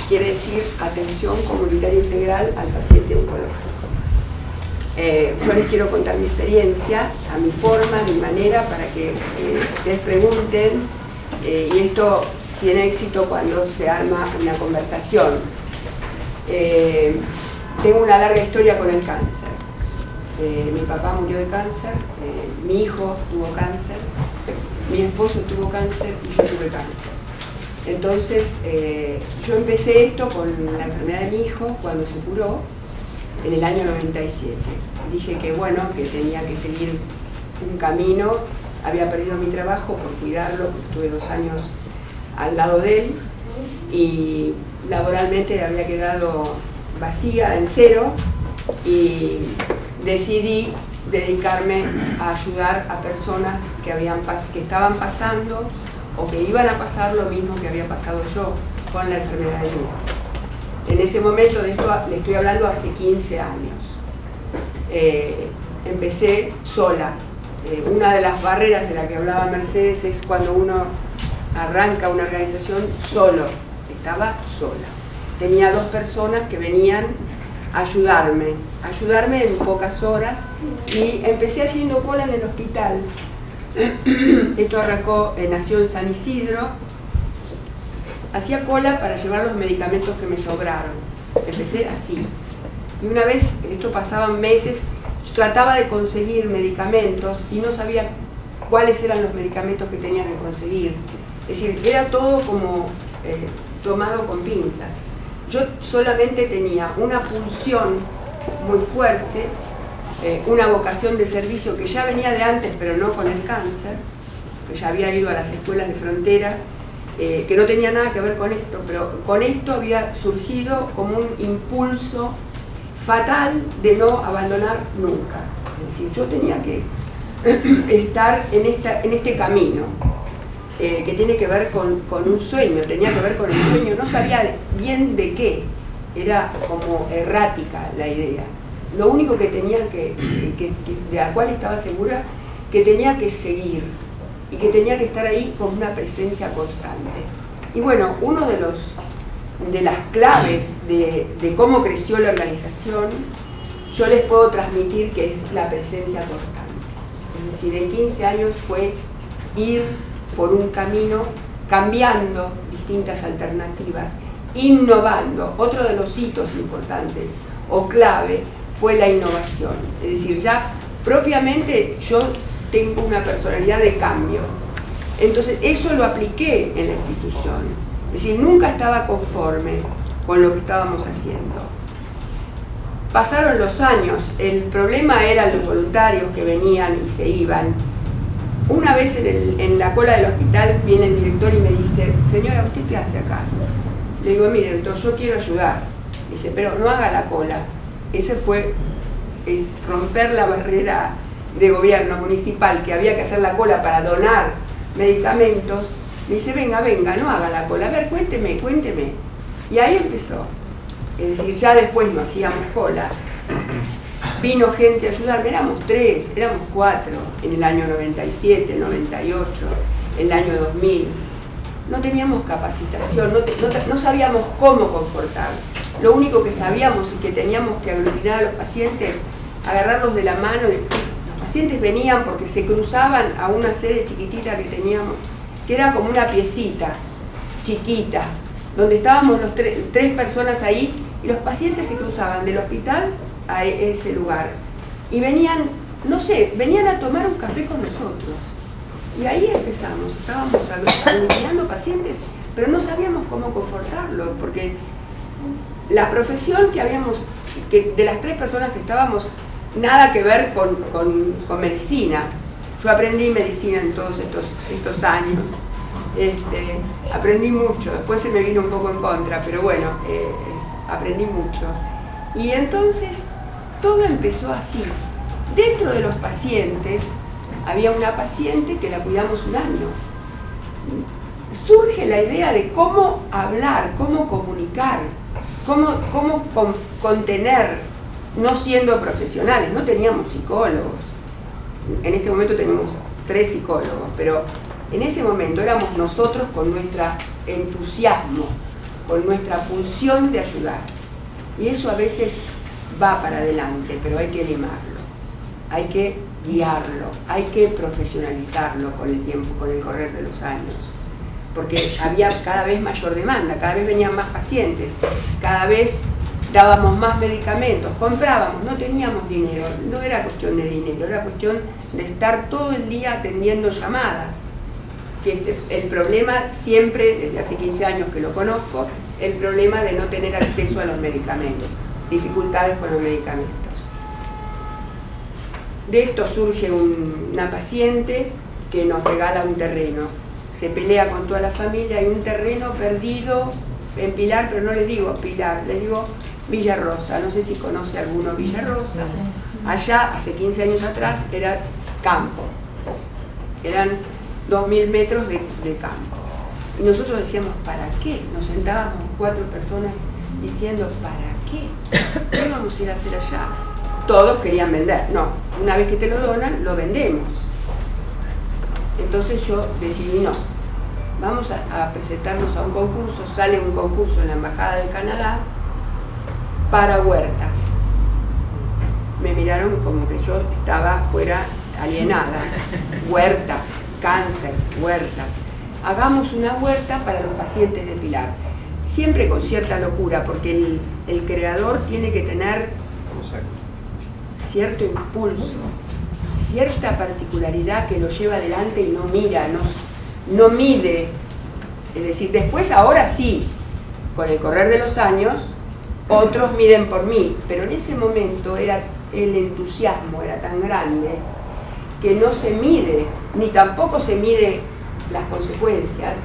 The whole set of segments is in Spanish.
quiere decir atención comunitaria integral al paciente oncológico. Yo les quiero contar mi experiencia, a mi forma, a mi manera, para que ustedes pregunten, y esto tiene éxito cuando se arma una conversación. Tengo una larga historia con el cáncer. Mi papá murió de cáncer, mi hijo tuvo cáncer, mi esposo tuvo cáncer y yo tuve cáncer. Entonces, yo empecé esto con la enfermedad de mi hijo cuando se curó, en el año 97. Dije que bueno, que tenía que seguir un camino, había perdido mi trabajo por cuidarlo, porque estuve 2 años al lado de él, y laboralmente había quedado vacía, en cero, y decidí dedicarme a ayudar a personas que estaban pasando o que iban a pasar lo mismo que había pasado yo con la enfermedad de mi hijo. En ese momento, de esto le estoy hablando hace 15 años. Empecé sola. Una de las barreras de la que hablaba Mercedes es cuando uno arranca una organización solo. Estaba sola. Tenía 2 personas que venían a ayudarme en pocas horas, y empecé haciendo cola en el hospital. Esto nació en San Isidro. Hacía cola para llevar los medicamentos que me sobraron. Empecé así. Y una vez, esto pasaban meses, yo trataba de conseguir medicamentos y no sabía cuáles eran los medicamentos que tenía que conseguir. Es decir, era todo como tomado con pinzas. Yo solamente tenía una pulsión muy fuerte, una vocación de servicio que ya venía de antes, pero no con el cáncer, que ya había ido a las escuelas de frontera, que no tenía nada que ver con esto, pero con esto había surgido como un impulso fatal de no abandonar nunca. Es decir, yo tenía que estar en este camino, que tiene que ver con un sueño, tenía que ver con el sueño, no sabía bien de qué, era como errática la idea. Lo único que tenía de la cual estaba segura, que tenía que seguir, y que tenía que estar ahí con una presencia constante. Y bueno, uno de las claves de cómo creció la organización, yo les puedo transmitir que es la presencia constante. Es decir, en 15 años fue ir por un camino, cambiando distintas alternativas, innovando. Otro de los hitos importantes o clave fue la innovación. Es decir, ya propiamente yo tengo una personalidad de cambio. Entonces eso lo apliqué en la institución. Es decir, nunca estaba conforme con lo que estábamos haciendo. Pasaron los años, el problema eran los voluntarios que venían y se iban. Una vez en la cola del hospital viene el director y me dice: señora, ¿usted qué hace acá? Le digo: mire, doctor, yo quiero ayudar. Me dice: pero no haga la cola. Ese es romper la barrera de gobierno municipal, que había que hacer la cola para donar medicamentos. Me dice: venga, no haga la cola, a ver, cuénteme. Y ahí empezó. Es decir, ya después no hacíamos cola. Vino gente a ayudarme, éramos 3, éramos 4 en el año 97, 98, el año 2000. No teníamos capacitación, no sabíamos cómo confortar. Lo único que sabíamos es que teníamos que aglutinar a los pacientes, agarrarlos de la mano. Los pacientes venían porque se cruzaban a una sede chiquitita que teníamos, que era como una piecita chiquita, donde estábamos los 3 personas ahí, y los pacientes se cruzaban del hospital a ese lugar. Y venían, no sé, venían a tomar un café con nosotros. Y ahí empezamos, estábamos aglutinando pacientes, pero no sabíamos cómo confortarlos, porque la profesión que de las 3 personas que estábamos, nada que ver con medicina. Yo aprendí medicina en todos estos años, aprendí mucho, después se me vino un poco en contra, pero bueno, aprendí mucho. Y entonces todo empezó así. Dentro de los pacientes había una paciente que la cuidamos un año. Surge la idea de cómo hablar, cómo comunicar, cómo contener, no siendo profesionales. No teníamos psicólogos. En este momento tenemos 3 psicólogos, pero en ese momento éramos nosotros con nuestro entusiasmo, con nuestra pulsión de ayudar. Y eso a veces va para adelante, pero hay que limarlo, hay que guiarlo, hay que profesionalizarlo con el tiempo, con el correr de los años. Porque había cada vez mayor demanda, cada vez venían más pacientes, cada vez dábamos más medicamentos, comprábamos, no teníamos dinero, no era cuestión de dinero, era cuestión de estar todo el día atendiendo llamadas. Que el problema siempre, desde hace 15 años que lo conozco, el problema de no tener acceso a los medicamentos, dificultades con los medicamentos. De esto surge una paciente que nos regala un terreno, se pelea con toda la familia, hay un terreno perdido en Pilar, pero no les digo Pilar, les digo Villa Rosa, no sé si conoce alguno Villa Rosa. Allá, hace 15 años atrás, era campo, eran 2000 metros de campo. Y nosotros decíamos, ¿para qué? Nos sentábamos 4 personas diciendo, ¿para qué? ¿Qué vamos a ir a hacer allá? Todos querían vender. No, una vez que te lo donan, lo vendemos. Entonces yo decidí, no, vamos a presentarnos a un concurso. Sale un concurso en la Embajada de Canadá para huertas. Me miraron como que yo estaba fuera alienada. Huertas, cáncer, huertas. Hagamos una huerta para los pacientes de Pilar. Siempre con cierta locura, porque el creador tiene que tener cierto impulso, cierta particularidad que lo lleva adelante y no mira, no mide. Es decir, después ahora sí, con el correr de los años, otros miden por mí, pero en ese momento era el entusiasmo era tan grande que no se mide, ni tampoco se mide las consecuencias,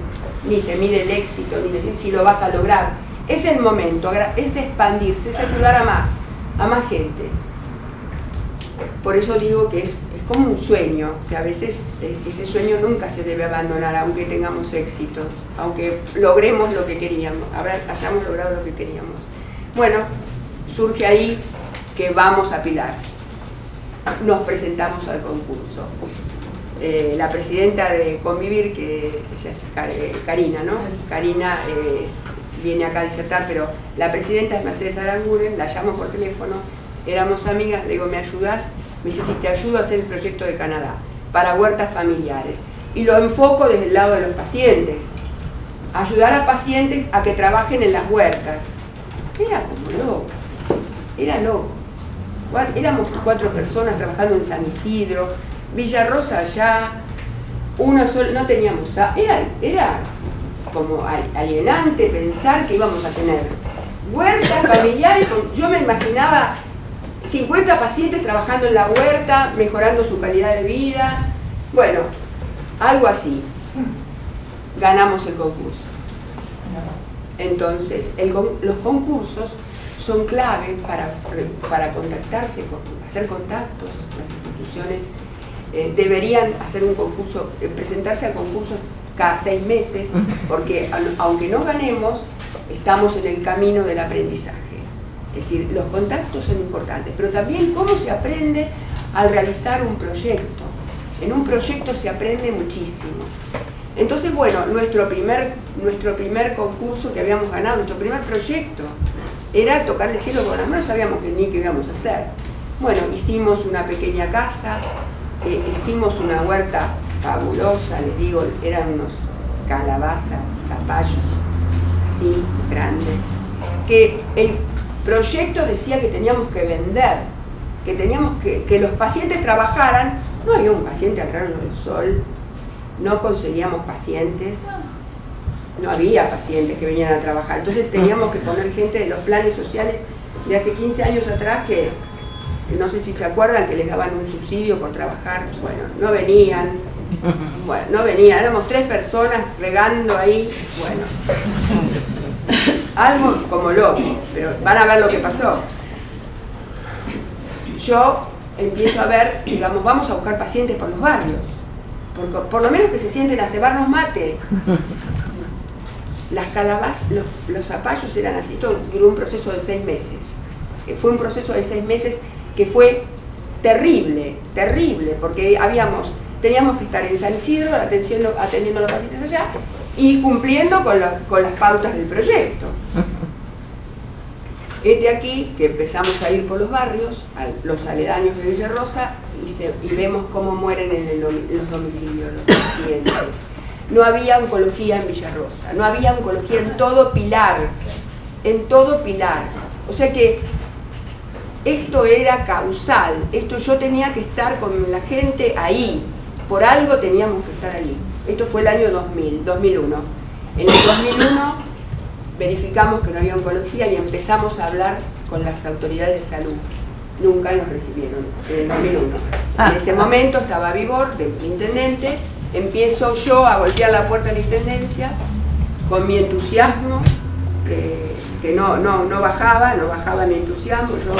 ni se mide el éxito, ni decir si lo vas a lograr. Es el momento, es expandirse, es ayudar a más gente. Por eso digo que es como un sueño, que a veces ese sueño nunca se debe abandonar, aunque tengamos éxito, aunque logremos lo que queríamos, hayamos logrado lo que queríamos. Bueno, surge ahí que vamos a Pilar. Nos presentamos al concurso. La presidenta de Convivir, que es Karina, ¿no? Karina viene acá a disertar, pero la presidenta es Mercedes Aranguren, la llamo por teléfono, éramos amigas, le digo, ¿me ayudás? Me dice, sí, te ayudo a hacer el proyecto de Canadá para huertas familiares. Y lo enfoco desde el lado de los pacientes. Ayudar a pacientes a que trabajen en las huertas. Era como loco, era loco. Éramos 4 personas trabajando en San Isidro, Villa Rosa allá, uno solo, no teníamos, era como alienante pensar que íbamos a tener huertas familiares. Yo me imaginaba 50 pacientes trabajando en la huerta, mejorando su calidad de vida. Bueno, algo así. Ganamos el concurso. Entonces, los concursos son clave para contactarse, hacer contactos. Las instituciones deberían hacer un concurso, presentarse a concursos cada 6 meses, porque aunque no ganemos, estamos en el camino del aprendizaje. Es decir, los contactos son importantes, pero también cómo se aprende al realizar un proyecto. En un proyecto se aprende muchísimo. Entonces, bueno, nuestro primer concurso que habíamos ganado, nuestro primer proyecto, era tocar el cielo con las manos, no sabíamos ni qué íbamos a hacer. Bueno, hicimos una pequeña casa, hicimos una huerta fabulosa, les digo, eran unos calabazas, zapallos, así, grandes, que el proyecto decía que teníamos que vender, que teníamos que los pacientes trabajaran. No había un paciente al rayos del sol, no conseguíamos pacientes, no había pacientes que venían a trabajar. Entonces teníamos que poner gente de los planes sociales de hace 15 años atrás que, no sé si se acuerdan, que les daban un subsidio por trabajar. Bueno, no venían. Bueno, no venían, éramos 3 personas regando ahí. Bueno, algo como loco, pero van a ver lo que pasó. Yo empiezo a ver, digamos, vamos a buscar pacientes por los barrios, por lo menos que se sienten a cebarnos mate. Las calabazas, los zapallos eran así, todo duró un proceso de 6 meses. Fue un proceso de 6 meses que fue terrible, terrible, porque teníamos que estar en San Isidro atendiendo a los pacientes allá, y cumpliendo con las pautas del proyecto. Aquí que empezamos a ir por los barrios, los aledaños de Villa Rosa, y vemos cómo mueren en los domicilios los pacientes. No había oncología en Villa Rosa, no había oncología en todo Pilar, O sea que esto era causal, yo tenía que estar con la gente ahí, por algo teníamos que estar ahí. Esto fue el año 2001. En el 2001 verificamos que no había oncología y empezamos a hablar con las autoridades de salud. Nunca nos recibieron, en el 2001. En ese momento estaba Vibor, del intendente, empiezo yo a golpear la puerta de la intendencia con mi entusiasmo, que no bajaba mi entusiasmo. Yo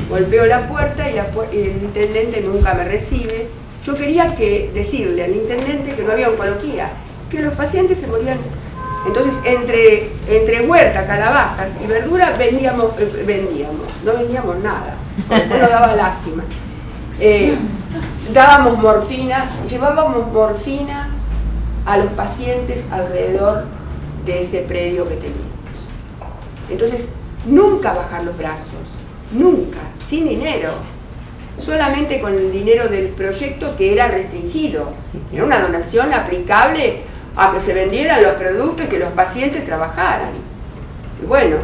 golpeo la puerta y el intendente nunca me recibe. Yo quería decirle al intendente que no había oncología, que los pacientes se morían. Entonces, entre huerta, calabazas y verduras vendíamos, no vendíamos nada, porque después nos daba lástima. Dábamos morfina, llevábamos morfina a los pacientes alrededor de ese predio que teníamos. Entonces, nunca bajar los brazos, nunca, sin dinero, solamente con el dinero del proyecto, que era restringido, era una donación aplicable a que se vendieran los productos y que los pacientes trabajaran. Y bueno,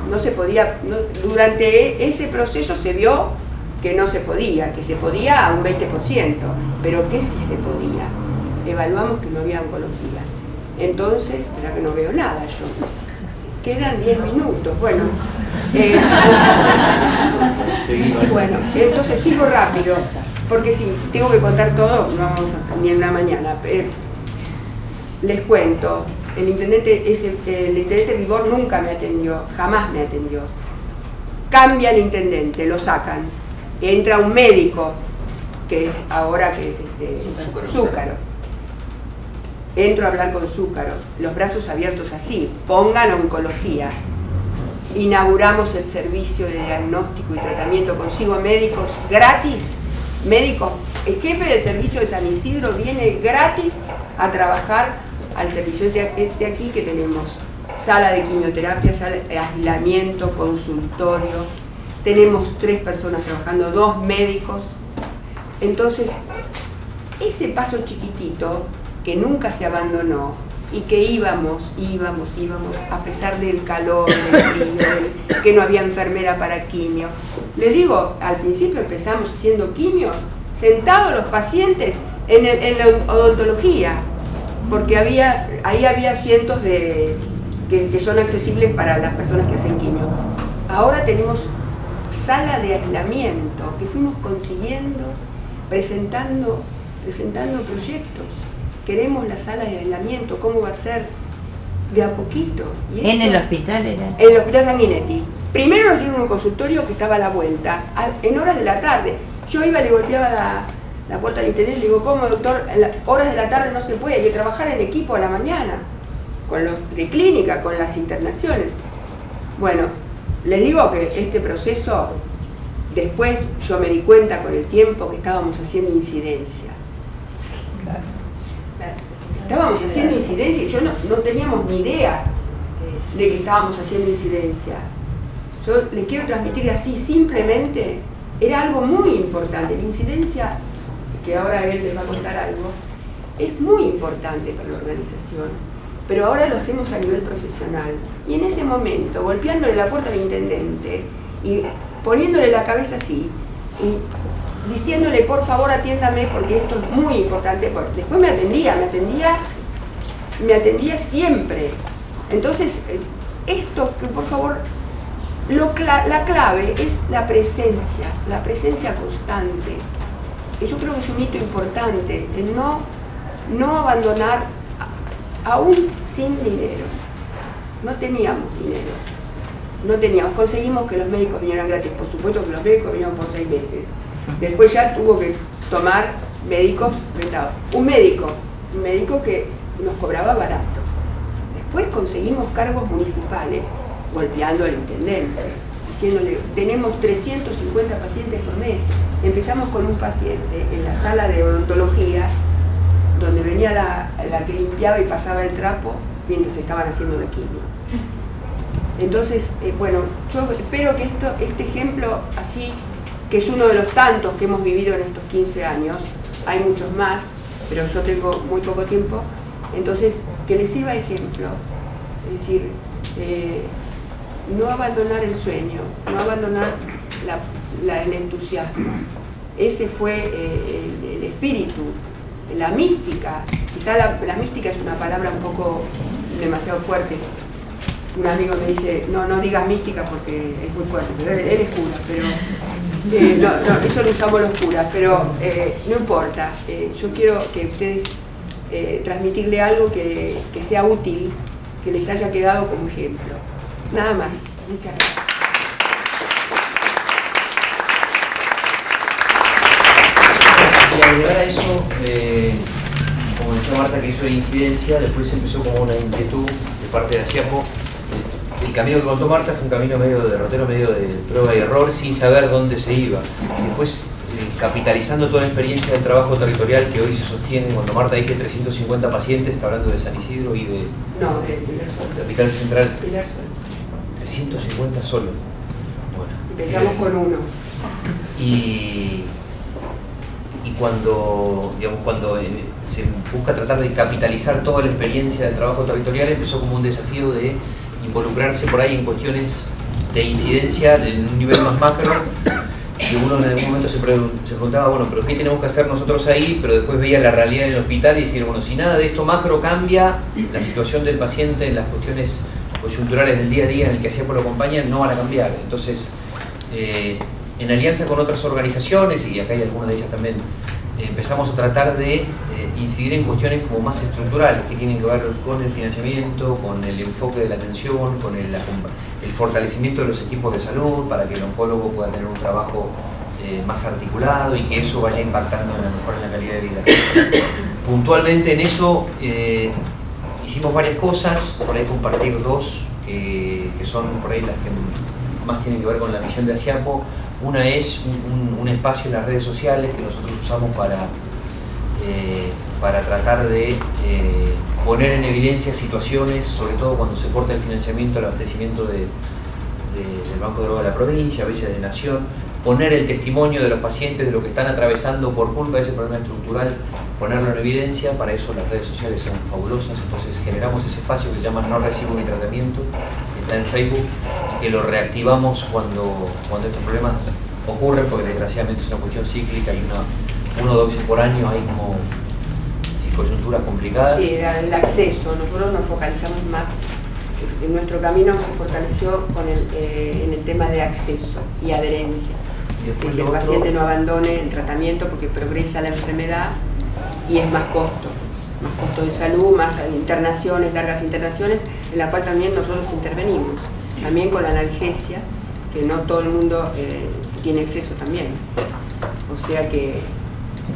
no se podía, durante ese proceso se vio que no se podía, que se podía a un 20%, pero que sí se podía. Evaluamos que no había oncología. Entonces, espera que no veo nada yo. Quedan 10 minutos, bueno. Bueno, entonces sigo rápido, porque si tengo que contar todo, no vamos ni en una mañana. Les cuento, el intendente Vibor nunca me atendió, jamás me atendió. Cambia el intendente, lo sacan. Entra un médico, que es ahora Zúcaro. Entro a hablar con Zúcaro, los brazos abiertos así, pongan oncología. Inauguramos el servicio de diagnóstico y tratamiento, consigo médicos gratis, el jefe del servicio de San Isidro viene gratis a trabajar al servicio aquí, que tenemos sala de quimioterapia, sala de aislamiento, consultorio, tenemos 3 personas trabajando, 2 médicos. Entonces, ese paso chiquitito que nunca se abandonó y que íbamos, a pesar del calor, del frío, que no había enfermera para quimio. Les digo, al principio empezamos haciendo quimio, sentados los pacientes en la odontología, porque ahí había cientos que son accesibles para las personas que hacen quimio. Ahora tenemos sala de aislamiento, que fuimos consiguiendo, presentando proyectos. Queremos la sala de aislamiento, ¿cómo va a ser? De a poquito. ¿En el hospital era? En el hospital Sanguinetti. Primero nos dieron un consultorio que estaba a la vuelta, en horas de la tarde. Yo iba y le golpeaba la puerta al intendente y le digo, ¿cómo, doctor? En las horas de la tarde no se puede, hay que trabajar en equipo a la mañana, con los de clínica, con las internaciones. Bueno, les digo que este proceso, después yo me di cuenta con el tiempo que estábamos haciendo incidencia. Estábamos haciendo incidencia y yo no teníamos ni idea de que estábamos haciendo incidencia. Yo les quiero transmitir así, simplemente, era algo muy importante. La incidencia, que ahora él les va a contar algo, es muy importante para la organización, pero ahora lo hacemos a nivel profesional. Y en ese momento, golpeándole la puerta al intendente y poniéndole la cabeza así, y diciéndole, por favor, atiéndame porque esto es muy importante. Después me atendía siempre. Entonces, esto que por favor, la clave es la presencia constante. Que yo creo que es un hito importante, el no abandonar, aún sin dinero. No teníamos dinero. Conseguimos que los médicos vinieran gratis, por supuesto que los médicos vinieron por 6 meses. Después ya tuvo que tomar médicos rentados. Un médico que nos cobraba barato. Después conseguimos cargos municipales, golpeando al intendente, diciéndole, tenemos 350 pacientes por mes. Empezamos con un paciente en la sala de odontología, donde venía la que limpiaba y pasaba el trapo mientras estaban haciendo de quimio. Entonces, bueno, yo espero que este ejemplo así, que es uno de los tantos que hemos vivido en estos 15 años, hay muchos más, pero yo tengo muy poco tiempo, entonces que les sirva de ejemplo, es decir, no abandonar el sueño, no abandonar el entusiasmo. Ese fue el espíritu, la mística. Quizá la mística es una palabra un poco demasiado fuerte. Un amigo me dice, no digas mística porque es muy fuerte, pero él es cura, pero no, eso lo usamos los curas, pero no importa. Yo quiero que ustedes transmitirle algo que sea útil, que les haya quedado como ejemplo. Nada más. Muchas gracias. Y agregar a eso, como decía Marta, que hizo la incidencia, después empezó como una inquietud de parte de Asiapo. El camino que contó Marta fue un camino medio de derrotero, medio de prueba y error, sin saber dónde se iba. Después, capitalizando toda la experiencia del trabajo territorial que hoy se sostiene, cuando Marta dice 350 pacientes, está hablando de San Isidro y de Capital Central. 350 solo. Bueno, empezamos con uno. Y cuando se busca tratar de capitalizar toda la experiencia del trabajo territorial, empezó como un desafío de involucrarse por ahí en cuestiones de incidencia en un nivel más macro, y uno en algún momento se preguntaba, bueno, pero ¿qué tenemos que hacer nosotros ahí? Pero después veía la realidad en el hospital y decir, bueno, si nada de esto macro cambia, la situación del paciente en las cuestiones coyunturales del día a día en el que Asiapo lo acompaña no van a cambiar. Entonces, en alianza con otras organizaciones, y acá hay algunas de ellas también, empezamos a tratar de incidir en cuestiones como más estructurales, que tienen que ver con el financiamiento, con el enfoque de la atención, con el fortalecimiento de los equipos de salud, para que el oncólogo pueda tener un trabajo más articulado y que eso vaya impactando en la calidad de vida. Puntualmente en eso hicimos varias cosas, por ahí compartir dos, que son por ahí las que más tienen que ver con la misión de Asiapo. Una es un espacio en las redes sociales que nosotros usamos para tratar de poner en evidencia situaciones, sobre todo cuando se corta el financiamiento, el abastecimiento del Banco de Drogas de la provincia, a veces de Nación, poner el testimonio de los pacientes de lo que están atravesando por culpa de ese problema estructural, ponerlo en evidencia. Para eso las redes sociales son fabulosas, entonces generamos ese espacio que se llama No Recibo Mi Tratamiento, que está en Facebook, y que lo reactivamos cuando estos problemas ocurren, porque desgraciadamente es una cuestión cíclica y uno o dos veces por año hay como coyunturas complicadas. Sí, el acceso. Nosotros nos focalizamos más, en nuestro camino se fortaleció en el tema de acceso y adherencia. Que el paciente no abandone el tratamiento porque progresa la enfermedad y es más costo de salud, más internaciones, largas internaciones, en la cual también nosotros intervenimos. También con la analgesia, que no todo el mundo tiene acceso también. O sea que...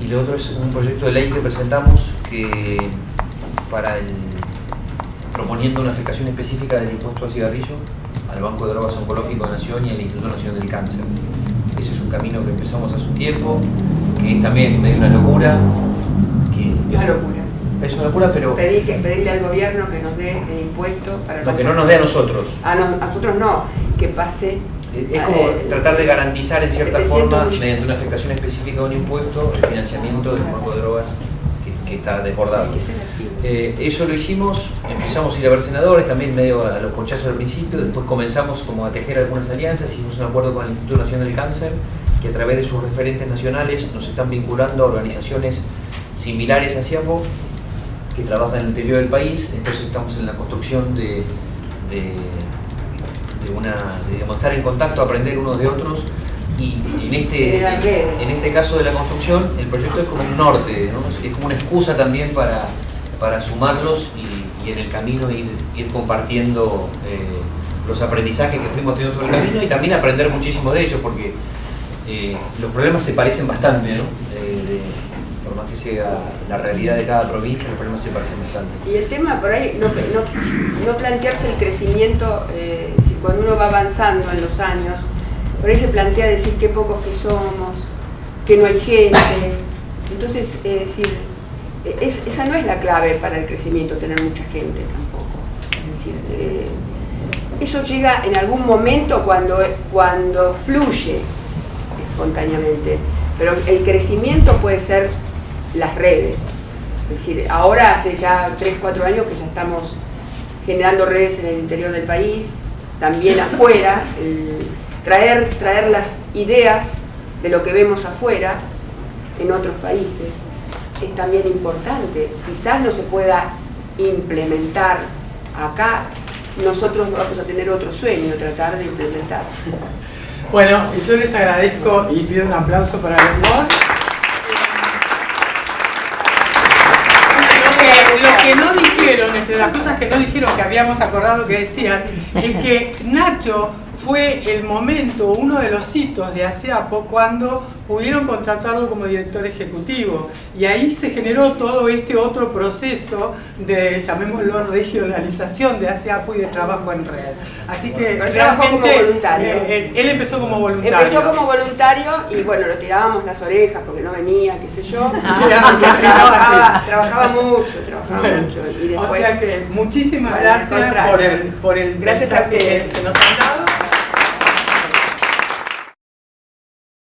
Y lo otro es un proyecto de ley que presentamos proponiendo una afectación específica del impuesto al cigarrillo al Banco de Drogas Oncológico de Nación y al Instituto Nacional del Cáncer. Ese es un camino que empezamos hace un tiempo, que es también medio una locura. Una locura. Es una locura, pero... Pedirle al gobierno que nos dé el impuesto para... No, que no nos dé a nosotros. A nosotros no, que pase... Es como tratar de garantizar en cierta forma, mediante una afectación específica de un impuesto, el financiamiento del Banco de Drogas que está desbordado. Eso lo hicimos, empezamos a ir a ver senadores, también medio a los ponchazos al principio, después comenzamos como a tejer algunas alianzas, hicimos un acuerdo con el Instituto Nacional del Cáncer, que a través de sus referentes nacionales nos están vinculando a organizaciones similares a Asiapo, que trabajan en el interior del país. Entonces estamos en la construcción de estar en contacto, aprender unos de otros, y en este caso de la construcción el proyecto es como un norte, ¿no? Es como una excusa también para sumarlos y en el camino ir compartiendo los aprendizajes que fuimos teniendo sobre el camino, y también aprender muchísimo de ellos, porque los problemas se parecen bastante, ¿no? Por más que sea la realidad de cada provincia, los problemas se parecen bastante. Y el tema por ahí, no plantearse el crecimiento, cuando uno va avanzando en los años, por ahí se plantea decir qué pocos que somos, que no hay gente. Entonces, decir, esa no es la clave para el crecimiento, tener mucha gente tampoco. Es decir, eso llega en algún momento cuando fluye espontáneamente, pero el crecimiento puede ser las redes. Es decir, ahora hace ya 3, 4 años que ya estamos generando redes en el interior del país, también afuera, traer las ideas de lo que vemos afuera en otros países es también importante. Quizás no se pueda implementar acá, nosotros vamos a tener otro sueño, tratar de implementar. Bueno, yo les agradezco y pido un aplauso para los dos. Lo que no dijeron, entre las cosas que no dijeron, que habíamos acordado que decían, es que Nacho fue el momento, uno de los hitos de ASEAPO cuando pudieron contratarlo como director ejecutivo, y ahí se generó todo este otro proceso de, llamémoslo, regionalización de ASEAPO y de trabajo en red. Así que trabajó como voluntario. Él empezó como voluntario. Empezó como voluntario y bueno, lo tirábamos las orejas porque no venía, qué sé yo. Trabajaba mucho. Y después, o sea que muchísimas gracias por el gracias a ustedes. que se nos han dado.